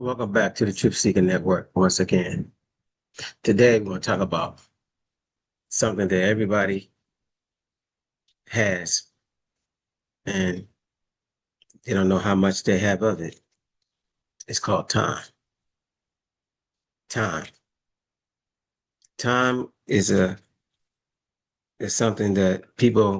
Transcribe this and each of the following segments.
Welcome back to the Truth Seeker Network once again. Today, we're going to talk about something that everybody has and they don't know how much they have of it. It's called time. Time. Time is something that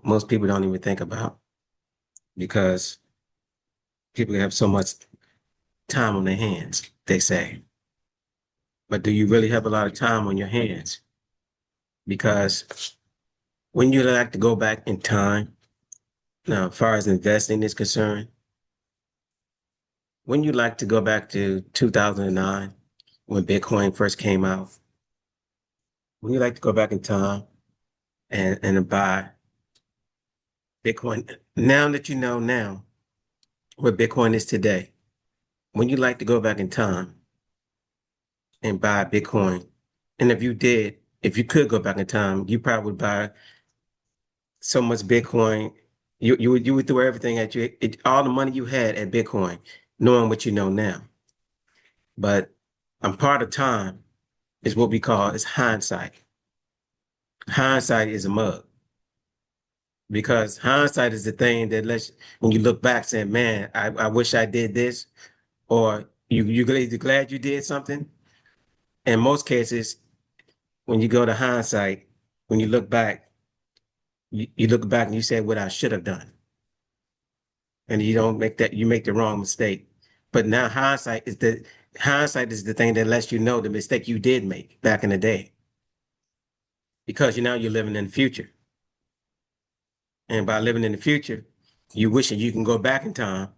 most people don't even think about because people have so much time on their hands, they say. But do you really have a lot of time on your hands? Because when you like to go back in time, now, as far as investing is concerned, when you like to go back to 2009, when Bitcoin first came out, when you like to go back in time and buy Bitcoin, now that you know now what Bitcoin is today, when you like to go back in time and buy Bitcoin, and if you could go back in time, you probably would buy so much Bitcoin, you would throw everything at all the money you had at Bitcoin, knowing what you know now. But I'm part of time is what we call is hindsight. Hindsight is a mug because hindsight is the thing that lets when you look back saying, man, I wish I did this, or you're glad you did something. In most cases, when you go to hindsight, when you look back, you look back and you say what I should have done. And you don't make that, you make the wrong mistake. But now hindsight is the thing that lets you know the mistake you did make back in the day. Because you're living in the future. And by living in the future, you wishing you can go back in time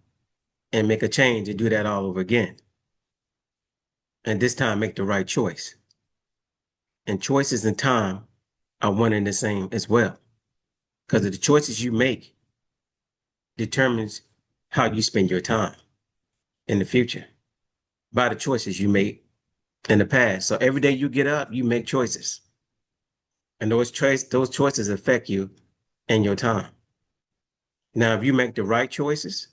and make a change and do that all over again. And this time make the right choice. And choices and time are one and the same as well. Because the choices you make determines how you spend your time in the future by the choices you made in the past. So every day you get up, you make choices. And those choices affect you and your time. Now, if you make the right choices,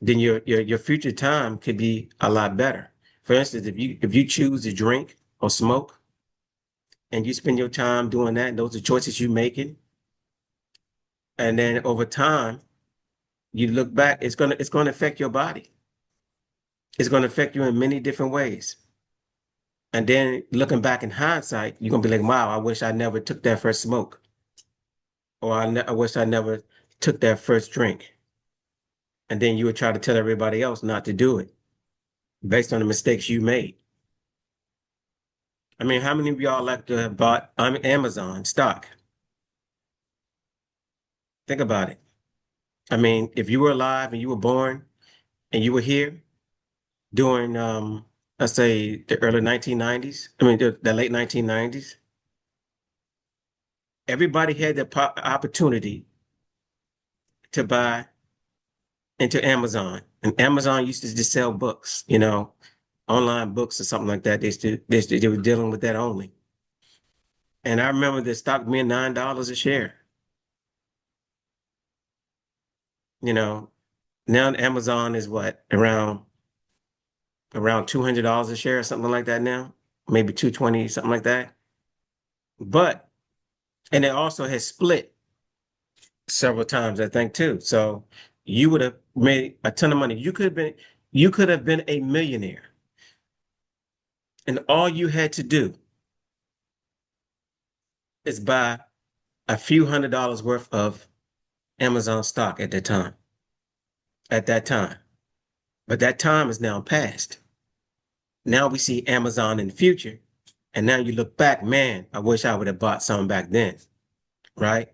then your future time could be a lot better. For instance, if you choose to drink or smoke and you spend your time doing that, and those are choices you're making, and then over time you look back, it's gonna affect your body. It's gonna affect you in many different ways. And then looking back in hindsight, you're gonna be like, wow, I wish I never took that first smoke, or I wish I never took that first drink. And then you would try to tell everybody else not to do it based on the mistakes you made. I mean, how many of y'all like to have bought Amazon stock? Think about it. I mean, if you were alive and you were born and you were here during, let's say, the early 1990s, I mean, the late 1990s, everybody had the opportunity to buy into Amazon. And Amazon used to just sell books, online books or something like that. They were dealing with that only. And I remember the stock being $9 a share. You know, now Amazon is what, around $200 a share or something like that now, maybe 220, something like that. But, and it also has split several times, I think, too. So you would have made a ton of money. You could have been a millionaire. And all you had to do is buy a few $100s worth of Amazon stock at that time. But that time is now past. Now we see Amazon in the future. And now you look back, man, I wish I would have bought some back then, right?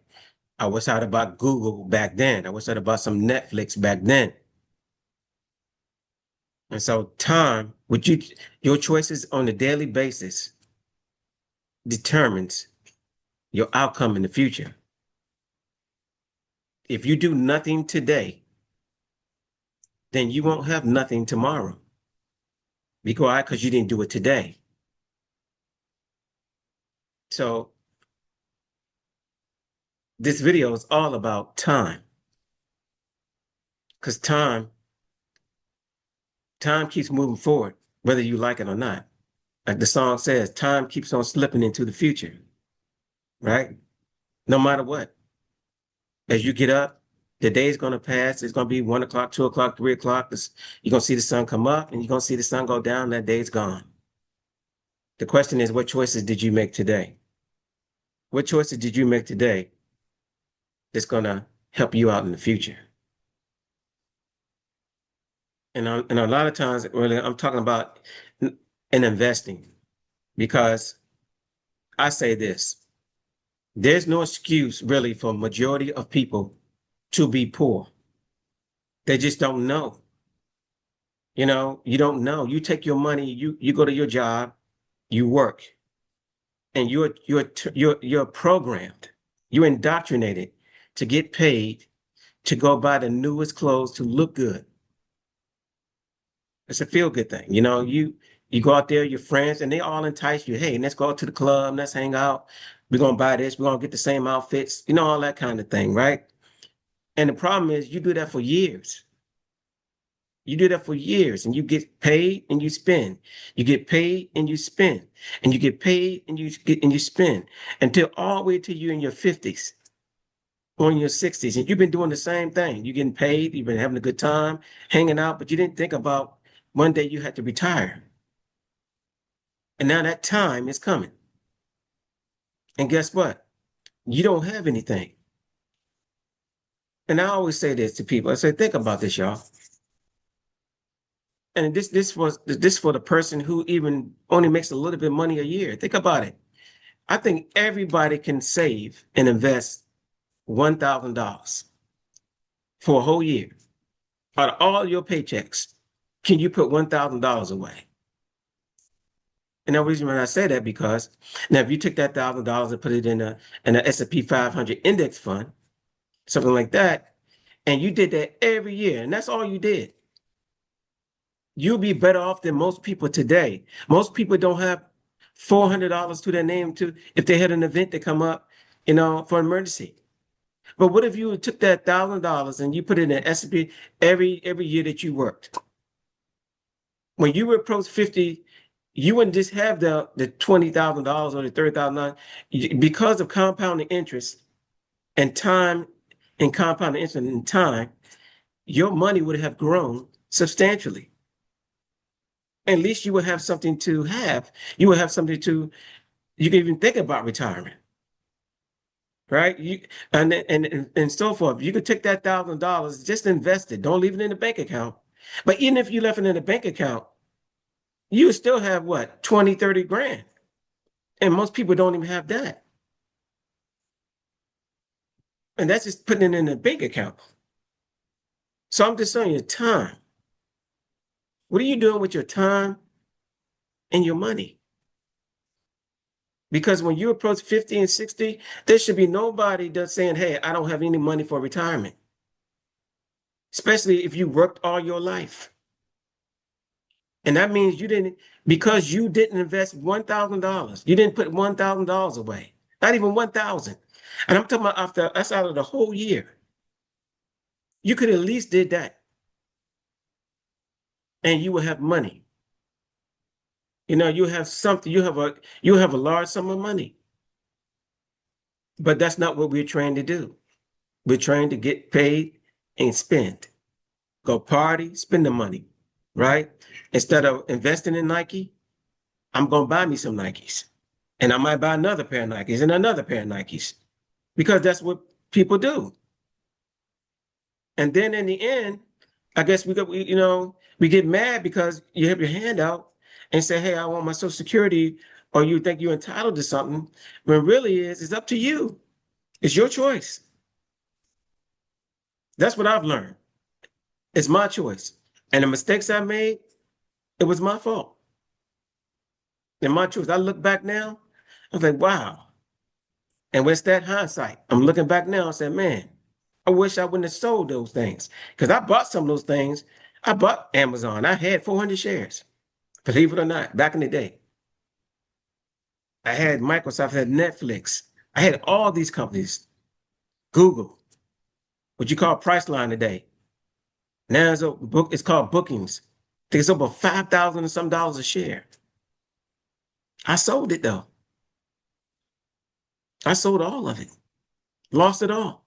I wish I'd have bought Google back then. I wish I'd have bought some Netflix back then. And so your choices on a daily basis determines your outcome in the future. If you do nothing today, then you won't have nothing tomorrow. Because you didn't do it today. So this video is all about time. Because Time keeps moving forward, whether you like it or not. Like the song says, time keeps on slipping into the future, right? No matter what. As you get up, the day's going to pass. It's going to be 1 o'clock, 2 o'clock, 3 o'clock. You're going to see the sun come up and you're going to see the sun go down. That day's gone. The question is, what choices did you make today? What choices did you make today that's going to help you out in the future? And a lot of times, really, I'm talking about in investing because I say this, there's no excuse really for majority of people to be poor. They just don't know. You don't know. You take your money, you go to your job, you work, and you're programmed, you're indoctrinated to get paid to go buy the newest clothes to look good. It's a feel good thing. You go out there, your friends, and they all entice you. Hey, let's go out to the club, let's hang out. We're gonna buy this, we're gonna get the same outfits, all that kind of thing, right? And the problem is you do that for years. You do that for years and you get paid and you spend. You get paid and you spend. And you get paid and you spend until all the way to you in your 50s or in your 60s. And you've been doing the same thing. You're getting paid, you've been having a good time, hanging out, but you didn't think about one day you had to retire. And now that time is coming. And guess what? You don't have anything. And I always say this to people. I say, think about this, y'all. And this for the person who even only makes a little bit of money a year. Think about it. I think everybody can save and invest $1,000 for a whole year. Out of all your paychecks, can you put $1,000 away? And the reason why I say that because now if you took that $1,000 and put it in an S&P 500 index fund, something like that, and you did that every year, and that's all you did, you'll be better off than most people today. Most people don't have $400 to their name to if they had an event to come up, for an emergency. But what if you took that $1,000 and you put it in an S&P every year that you worked? When you were approach 50, you wouldn't just have the $20,000 or the $30,000 because of compounding interest and time and compounding interest and time, your money would have grown substantially. At least you would have something to have. You would have something you can even think about retirement, right? And so forth. You could take that $1,000, just invest it. Don't leave it in the bank account. But even if you left it in the bank account, you would still have what, 20, 30 grand. And most people don't even have that. And that's just putting it in a bank account. So I'm just saying your time. What are you doing with your time and your money? Because when you approach 50 and 60, there should be nobody that's saying, hey, I don't have any money for retirement. Especially if you worked all your life. And that means because you didn't invest $1,000. You didn't put $1,000 away. Not even 1,000. And I'm talking about that's out of the whole year. You could at least did that. And you will have money. You have something, you have a large sum of money. But that's not what we're trained to do. We're trained to get paid and spend. Go party, spend the money, right? Instead of investing in Nike, I'm going to buy me some Nikes. And I might buy another pair of Nikes and another pair of Nikes because that's what people do. And then in the end, I guess we get mad because you have your hand out and say, hey, I want my Social Security, or you think you're entitled to something, when really it's up to you. It's your choice. That's what I've learned. It's my choice. And the mistakes I made, it was my fault. And my choice. I look back now, I was like, wow. And with that hindsight, I'm looking back now and saying, man, I wish I wouldn't have sold those things. Because I bought some of those things. I bought Amazon. I had 400 shares. Believe it or not, back in the day. I had Microsoft, I had Netflix. I had all these companies. Google, what you call Priceline today. Now it's called Bookings. think it's over 5,000 and some dollars a share. I sold it though. I sold all of it, lost it all.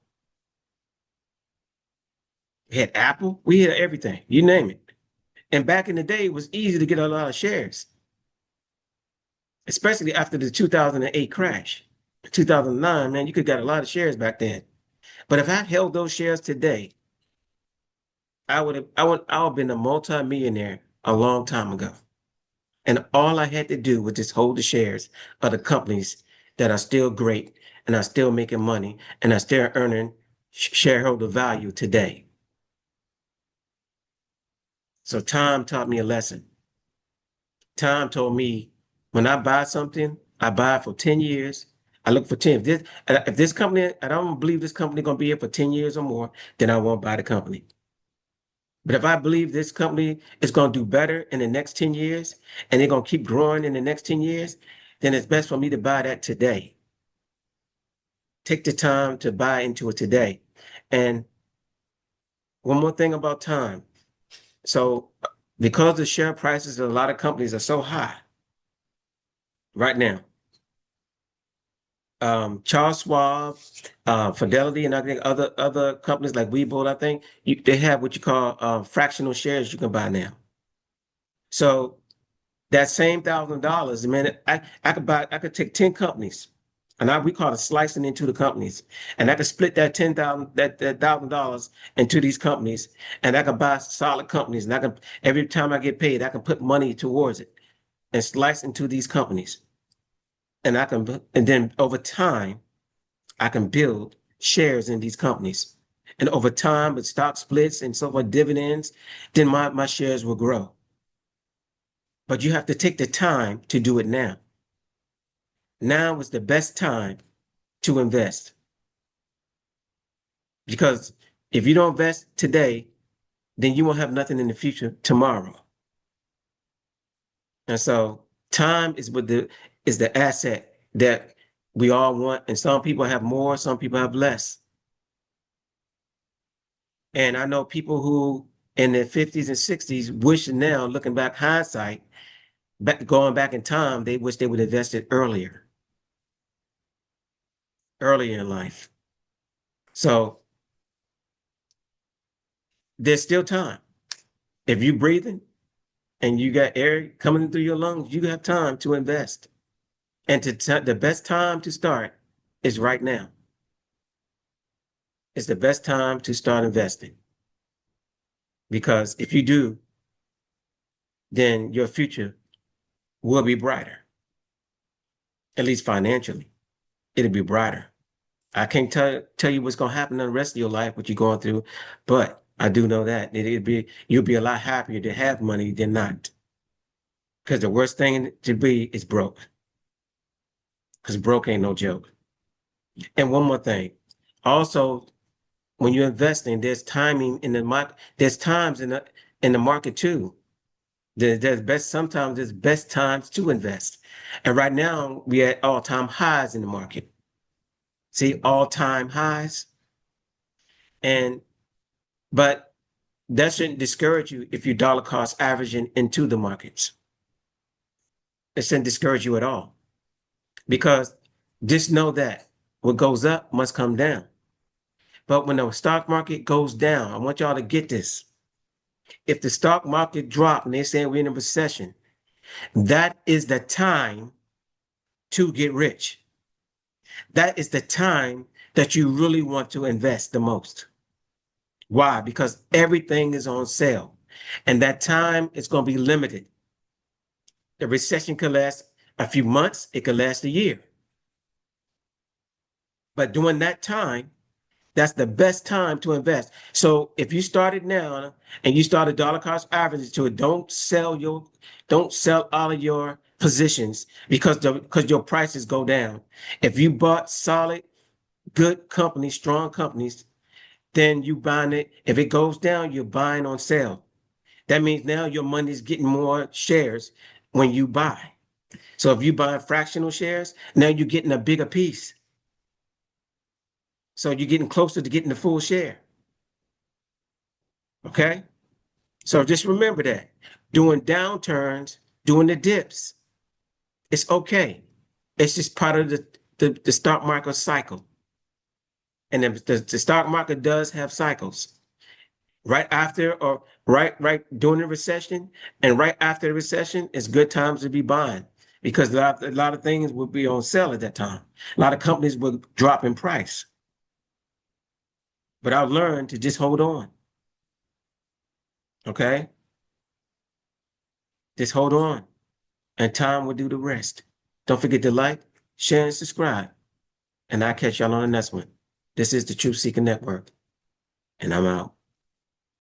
We had Apple, we had everything, you name it. And back in the day, it was easy to get a lot of shares, especially after the 2008 crash. 2009, man, you could get a lot of shares back then. But if I held those shares today, I would have been a multi-millionaire a long time ago. And all I had to do was just hold the shares of the companies that are still great and are still making money and are still earning shareholder value today. So time taught me a lesson. Time told me when I buy something, I buy it for 10 years. I look for 10. If this company, I don't believe this company going to be here for 10 years or more, then I won't buy the company. But if I believe this company is going to do better in the next 10 years and they're going to keep growing in the next 10 years, then it's best for me to buy that today. Take the time to buy into it today. And one more thing about time. So because the share prices of a lot of companies are so high right now, Charles Schwab, Fidelity, and I think other companies like Webull, I think they have what you call fractional shares you can buy now. So that same $1,000, man, I could take 10 companies, and we call it slicing into the companies, and I could split that $1,000 into these companies, and I can buy solid companies, and I can every time I get paid, I can put money towards it and slice into these companies. And then over time, I can build shares in these companies. And over time, with stock splits and so forth, dividends, then my shares will grow. But you have to take the time to do it now. Now is the best time to invest. Because if you don't invest today, then you won't have nothing in the future tomorrow. And so time is the asset that we all want. And some people have more, some people have less. And I know people who in their 50s and 60s wish now, looking back hindsight, going back in time, they wish they would have invested earlier in life. So there's still time. If you're breathing and you got air coming through your lungs, you have time to invest. And the best time to start is right now. It's the best time to start investing. Because if you do, then your future will be brighter. At least financially, it'll be brighter. I can't tell you what's going to happen in the rest of your life, what you're going through, but I do know that you'll be a lot happier to have money than not. Because the worst thing to be is broke. Because broke ain't no joke. And one more thing. Also, when you're investing, there's timing in the market. There's times in the market too. Sometimes there's best times to invest. And right now we're at all-time highs in the market. See, all-time highs. But that shouldn't discourage you if you dollar cost averaging into the markets. It shouldn't discourage you at all. Because just know that what goes up must come down. But when the stock market goes down, I want y'all to get this. If the stock market drops and they're saying we're in a recession, that is the time to get rich. That is the time that you really want to invest the most. Why? Because everything is on sale. And that time is going to be limited. The recession could last a few months, it could last a year. But during that time, that's the best time to invest. So if you started now and you started dollar cost average to it, don't sell all of your positions because your prices go down. If you bought solid, good companies, strong companies, then you buying it. If it goes down, you're buying on sale. That means now your money is getting more shares when you buy. So if you buy fractional shares, now you're getting a bigger piece. So you're getting closer to getting the full share. Okay? So just remember that during downturns, during the dips, it's okay. It's just part of the stock market cycle. And the stock market does have cycles. Right after or right during the recession and right after the recession, it's good times to be buying because a lot of things will be on sale at that time. A lot of companies will drop in price. But I've learned to just hold on. Okay? Just hold on. And time will do the rest. Don't forget to like, share, and subscribe. And I'll catch y'all on the next one. This is the Truth Seeker Network. And I'm out.